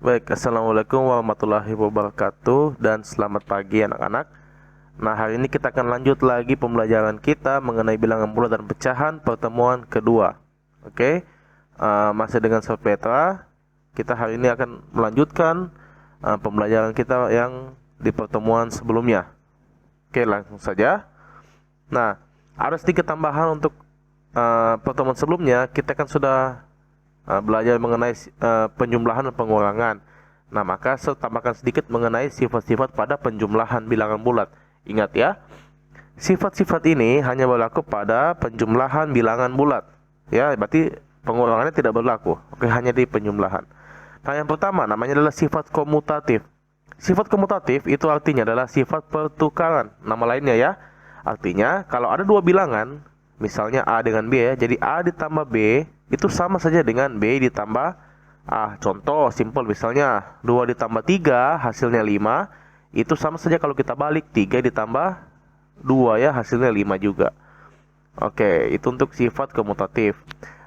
Baik, assalamualaikum warahmatullahi wabarakatuh dan selamat pagi anak-anak. Nah, hari ini kita akan lanjut lagi pembelajaran kita mengenai bilangan bulat dan pecahan pertemuan kedua. Oke, masih dengan Sob Petra. Kita hari ini akan melanjutkan pembelajaran kita yang di pertemuan sebelumnya. Oke, langsung saja. Nah, ada sedikit tambahan untuk pertemuan sebelumnya. Kita kan sudah belajar mengenai penjumlahan dan pengurangan. Nah, maka saya tambahkan sedikit mengenai sifat-sifat pada penjumlahan bilangan bulat. Ingat ya, sifat-sifat ini hanya berlaku pada penjumlahan bilangan bulat. Ya, berarti pengurangannya tidak berlaku. Oke, hanya di penjumlahan. Nah, yang pertama namanya adalah sifat komutatif. Sifat komutatif itu artinya adalah sifat pertukaran. Nama lainnya ya. Artinya, kalau ada dua bilangan, misalnya A dengan B ya, jadi A ditambah B itu sama saja dengan B ditambah A. Contoh simpel misalnya 2 ditambah 3 hasilnya 5. Itu sama saja kalau kita balik 3 ditambah 2 ya, hasilnya 5 juga. Oke, itu untuk sifat komutatif.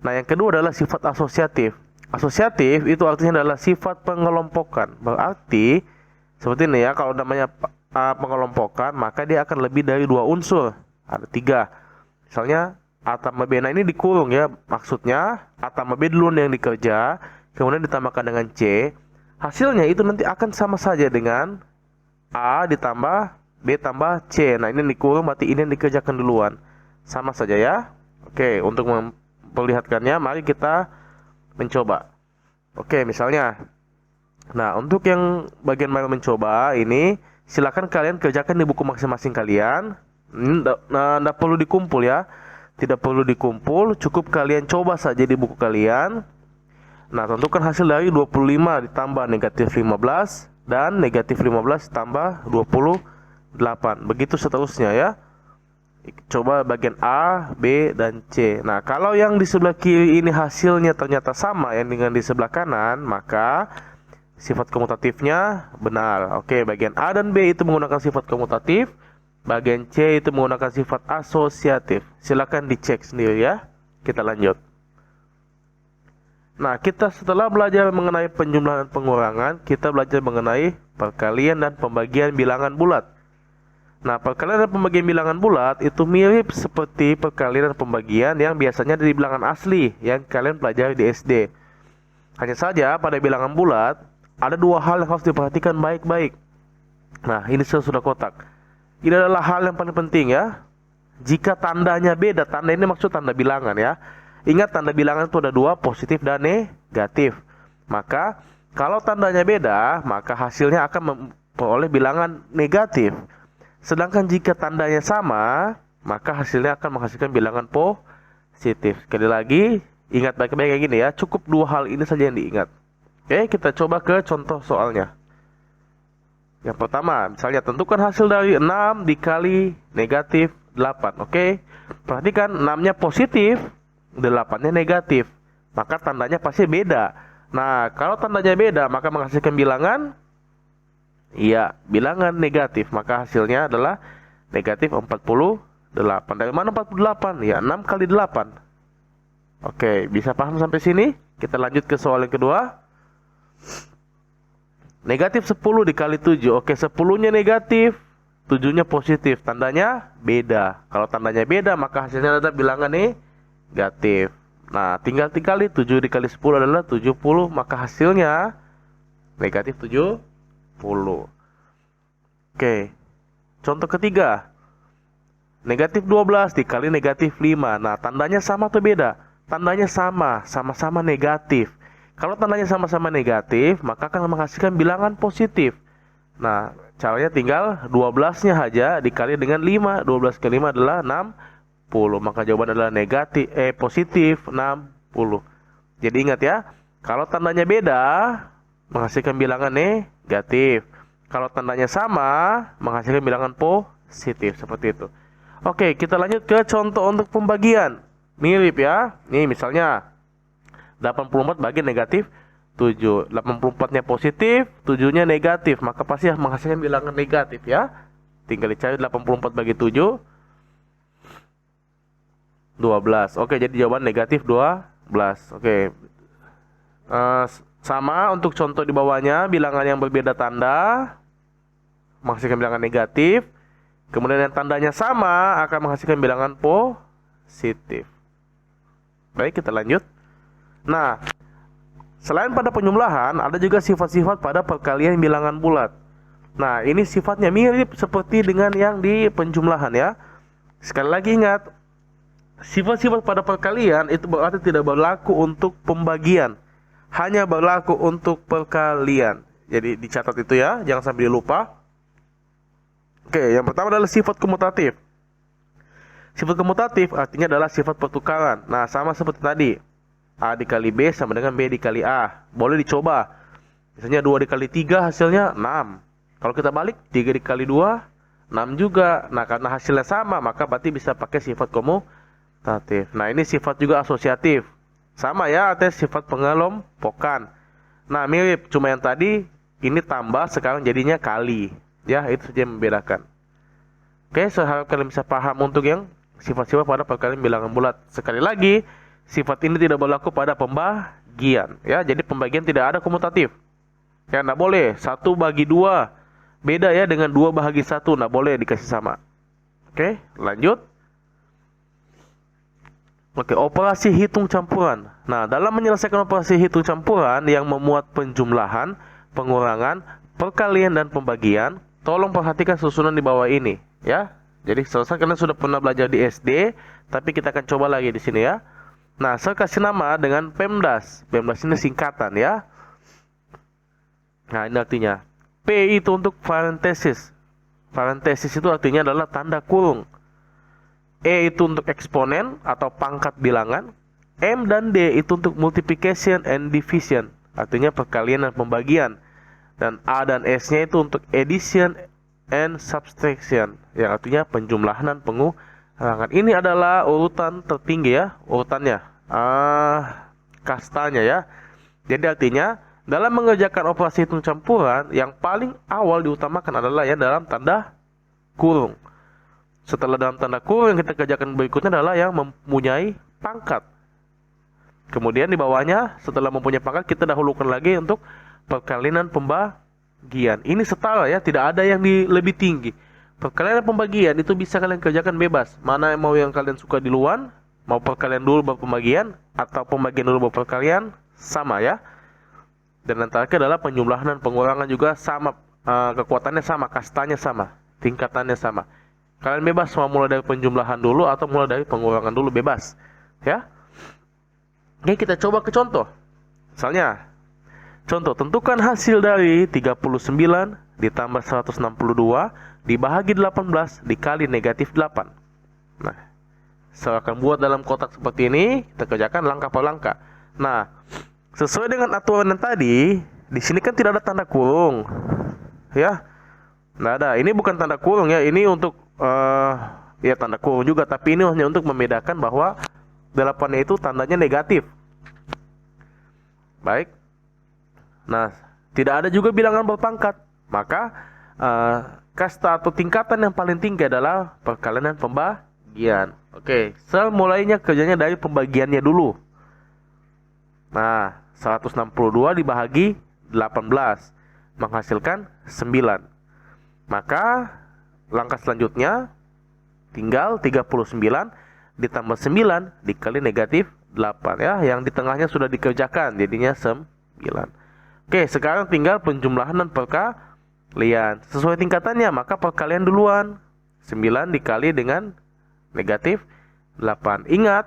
Nah, yang kedua adalah sifat asosiatif. Asosiatif itu artinya adalah sifat pengelompokan. Berarti seperti ini ya, kalau namanya pengelompokan maka dia akan lebih dari 2 unsur. Ada 3. Misalnya A tambah B, nah ini dikurung ya. Maksudnya A tambah B dulu yang dikerja, kemudian ditambahkan dengan C. Hasilnya itu nanti akan sama saja dengan A ditambah B tambah C. Nah ini dikurung, berarti ini yang dikerjakan duluan. Sama saja ya. Oke, untuk memperlihatkannya mari kita mencoba. Oke, misalnya, nah untuk yang bagian mari mencoba ini, silakan kalian kerjakan di buku masing-masing kalian. Ini nggak perlu dikumpul ya. Tidak perlu dikumpul, cukup kalian coba saja di buku kalian. Nah, tentukan hasil dari 25 ditambah negatif 15 dan negatif 15 ditambah 28. Begitu seterusnya ya. Coba bagian A, B, dan C. Nah, kalau yang di sebelah kiri ini hasilnya ternyata sama yang dengan di sebelah kanan, maka sifat komutatifnya benar. Oke, bagian A dan B itu menggunakan sifat komutatif. Bagian C itu menggunakan sifat asosiatif. Silakan dicek sendiri ya. Kita lanjut. Nah, kita setelah belajar mengenai penjumlahan dan pengurangan, kita belajar mengenai perkalian dan pembagian bilangan bulat. Nah, perkalian dan pembagian bilangan bulat itu mirip seperti perkalian dan pembagian yang biasanya di bilangan asli yang kalian pelajari di SD. Hanya saja pada bilangan bulat ada dua hal yang harus diperhatikan baik-baik. Nah, ini saya sudah kotak. Ini adalah hal yang paling penting ya. Jika tandanya beda, tanda ini maksud tanda bilangan ya. Ingat, tanda bilangan itu ada dua, positif dan negatif. Maka kalau tandanya beda, maka hasilnya akan memperoleh bilangan negatif. Sedangkan jika tandanya sama, maka hasilnya akan menghasilkan bilangan positif. Sekali lagi, ingat baik-baik kayak gini ya. Cukup dua hal ini saja yang diingat. Oke, kita coba ke contoh soalnya. Yang pertama, misalnya tentukan hasil dari 6 dikali negatif 8. Oke, perhatikan 6-nya positif, 8-nya negatif. Maka tandanya pasti beda. Nah, kalau tandanya beda, maka menghasilkan bilangan, iya, bilangan negatif. Maka hasilnya adalah negatif 48. Dari mana 48? Ya, 6 kali 8. Oke, bisa paham sampai sini? Kita lanjut ke soal yang kedua. Negatif 10 dikali 7. Oke, 10-nya negatif, 7-nya positif. Tandanya beda. Kalau tandanya beda, maka hasilnya adalah bilangan negatif. Nah, tinggal dikali 7 dikali 10 adalah 70. Maka hasilnya negatif 70. Oke, contoh ketiga. Negatif 12 dikali negatif 5. Nah, tandanya sama atau beda? Tandanya sama, sama-sama negatif. Kalau tandanya sama-sama negatif, maka akan menghasilkan bilangan positif. Nah, caranya tinggal 12-nya saja dikali dengan 5. 12 kali 5 adalah 60. Maka jawaban adalah positif 60. Jadi ingat ya, kalau tandanya beda, menghasilkan bilangan negatif. Kalau tandanya sama, menghasilkan bilangan positif. Seperti itu. Oke, kita lanjut ke contoh untuk pembagian. Mirip ya. Nih misalnya 84 bagi negatif 7. 84-nya positif, 7-nya negatif. Maka pasti menghasilkan bilangan negatif ya. Tinggal dicari 84 bagi 7. 12. Oke, jadi jawaban negatif 12. Oke. Sama untuk contoh di bawahnya, bilangan yang berbeda tanda menghasilkan bilangan negatif. Kemudian yang tandanya sama akan menghasilkan bilangan positif. Baik, kita lanjut. Nah, selain pada penjumlahan, ada juga sifat-sifat pada perkalian bilangan bulat. Nah, ini sifatnya mirip seperti dengan yang di penjumlahan ya. Sekali lagi ingat, sifat-sifat pada perkalian itu berarti tidak berlaku untuk pembagian, hanya berlaku untuk perkalian. Jadi dicatat itu ya, jangan sampai lupa. Oke, yang pertama adalah sifat komutatif. Sifat komutatif artinya adalah sifat pertukaran. Nah, sama seperti tadi. A dikali B sama dengan B dikali A. Boleh dicoba. Misalnya 2 dikali 3 hasilnya 6. Kalau kita balik 3 dikali 2, 6 juga. Nah, karena hasilnya sama, maka berarti bisa pakai sifat komutatif. Nah, ini sifat juga asosiatif. Sama ya, artinya sifat pengelompokan. Nah, mirip, cuma yang tadi ini tambah, sekarang jadinya kali. Ya, itu saja yang membedakan. Oke, saya harap kalian bisa paham untuk yang sifat-sifat pada perkalian bilangan bulat. Sekali lagi, sifat ini tidak berlaku pada pembagian. Ya, jadi pembagian tidak ada komutatif. Ya, nggak boleh 1 bagi 2. Beda ya dengan 2 bahagi 1, nggak boleh dikasih sama. Oke, lanjut. Oke, operasi hitung campuran. Nah, dalam menyelesaikan operasi hitung campuran yang memuat penjumlahan, pengurangan, perkalian, dan pembagian, tolong perhatikan susunan di bawah ini, ya. Jadi selesai, kalian sudah pernah belajar di SD, tapi kita akan coba lagi di sini ya. Nah, saya kasih nama dengan PEMDAS. PEMDAS ini singkatan ya. Nah, ini artinya P itu untuk parentesis. Parentesis itu artinya adalah tanda kurung. E itu untuk eksponen atau pangkat bilangan. M dan D itu untuk multiplication and division, artinya perkalian dan pembagian. Dan A dan S-nya itu untuk addition and subtraction, yang artinya penjumlahan dan pengurangan. Ini adalah urutan tertinggi ya, urutannya, kastanya ya. Jadi artinya dalam mengerjakan operasi hitung campuran, yang paling awal diutamakan adalah yang dalam tanda kurung. Setelah dalam tanda kurung, yang kita kerjakan berikutnya adalah yang mempunyai pangkat. Kemudian di bawahnya, setelah mempunyai pangkat, kita dahulukan lagi untuk perkalian dan pembagian. Ini setara ya, tidak ada yang lebih tinggi. Perkalian dan pembagian itu bisa kalian kerjakan bebas. Mana mau yang kalian suka di luar, mau perkalian dulu baru pembagian, atau pembagian dulu baru perkalian, sama ya. Dan yang terakhir adalah penjumlahan dan pengurangan juga sama, kekuatannya sama, kastanya sama, tingkatannya sama. Kalian bebas mau mulai dari penjumlahan dulu atau mulai dari pengurangan dulu, bebas ya. Oke, kita coba ke contoh. Misalnya contoh, tentukan hasil dari 39 ditambah 162 dibahagi 18 dikali negatif 8. Nah, saya akan buat dalam kotak seperti ini. Kita kerjakan langkah per langkah. Nah, sesuai dengan aturan yang tadi, di sini kan tidak ada tanda kurung, ya. Nggak ada. Ini bukan tanda kurung ya. Ini untuk ya tanda kurung juga, tapi ini hanya untuk membedakan bahwa 8 itu tandanya negatif. Baik. Nah, tidak ada juga bilangan berpangkat. Maka kasta atau tingkatan yang paling tinggi adalah perkalian dan pembagian. Oke, mulainya kerjanya dari pembagiannya dulu. Nah, 162 dibahagi 18 menghasilkan 9. Maka langkah selanjutnya tinggal 39 ditambah 9 dikali negatif 8 ya. Yang di tengahnya sudah dikerjakan, jadinya 9. Oke, sekarang tinggal penjumlahan dan perkalian. Sesuai tingkatannya, maka perkalian duluan. 9 dikali dengan negatif 8. Ingat,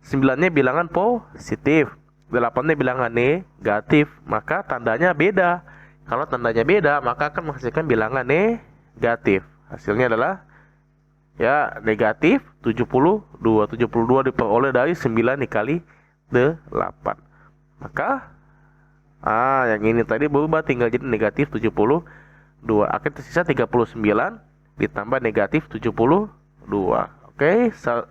9-nya bilangan positif, 8-nya bilangan negatif, maka tandanya beda. Kalau tandanya beda, maka akan menghasilkan bilangan negatif. Hasilnya adalah ya negatif 72. 72 diperoleh dari 9 dikali 8. Maka yang ini tadi berubah, tinggal jadi negatif 72. Akan tersisa 39 ditambah negatif 72. Oke, saya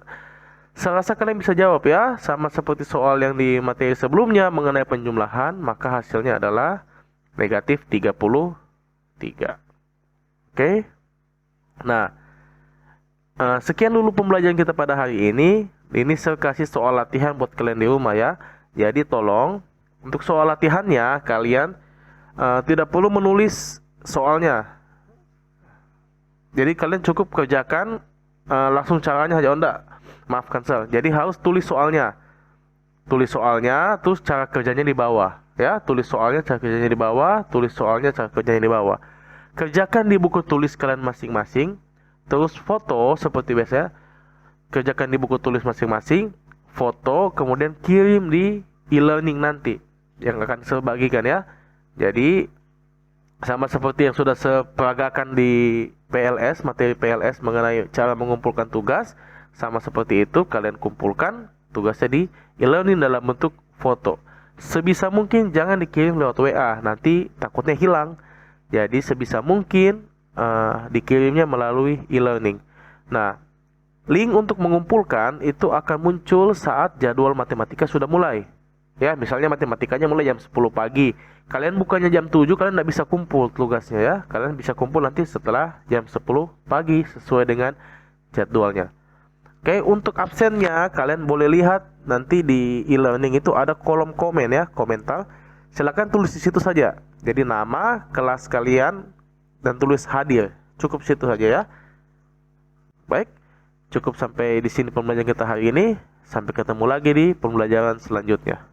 rasa kalian bisa jawab ya. Sama seperti soal yang di materi sebelumnya mengenai penjumlahan, maka hasilnya adalah negatif 33. Oke. Nah, sekian dulu pembelajaran kita pada hari ini. Ini saya kasih soal latihan buat kalian di rumah ya. Jadi tolong Untuk soal latihannya, kalian tidak perlu menulis soalnya. Jadi kalian cukup kerjakan langsung caranya aja. Oh enggak, maaf cancel. Jadi harus tulis soalnya. Tulis soalnya, terus cara kerjanya di bawah. Ya, tulis soalnya, cara kerjanya di bawah. Tulis soalnya, cara kerjanya di bawah. Kerjakan di buku tulis kalian masing-masing. Terus foto seperti biasa. Kerjakan di buku tulis masing-masing. Foto, kemudian kirim di e-learning nanti yang akan saya bagikan ya. Jadi sama seperti yang sudah saya peragakan di PLS, materi PLS mengenai cara mengumpulkan tugas, sama seperti itu kalian kumpulkan tugasnya di e-learning dalam bentuk foto. Sebisa mungkin jangan dikirim lewat WA, nanti takutnya hilang. Jadi sebisa mungkin dikirimnya melalui e-learning. Nah, link untuk mengumpulkan itu akan muncul saat jadwal matematika sudah mulai. Ya, misalnya matematikanya mulai jam 10 pagi. Kalian bukannya jam 7, kalian nggak bisa kumpul tugasnya ya. Kalian bisa kumpul nanti setelah jam 10 pagi sesuai dengan jadwalnya. Oke, untuk absennya kalian boleh lihat nanti di e-learning itu ada kolom komen ya, komentar. Silakan tulis di situ saja. Jadi nama, kelas kalian, dan tulis hadir. Cukup situ saja ya. Baik, cukup sampai di sini pembelajaran kita hari ini. Sampai ketemu lagi di pembelajaran selanjutnya.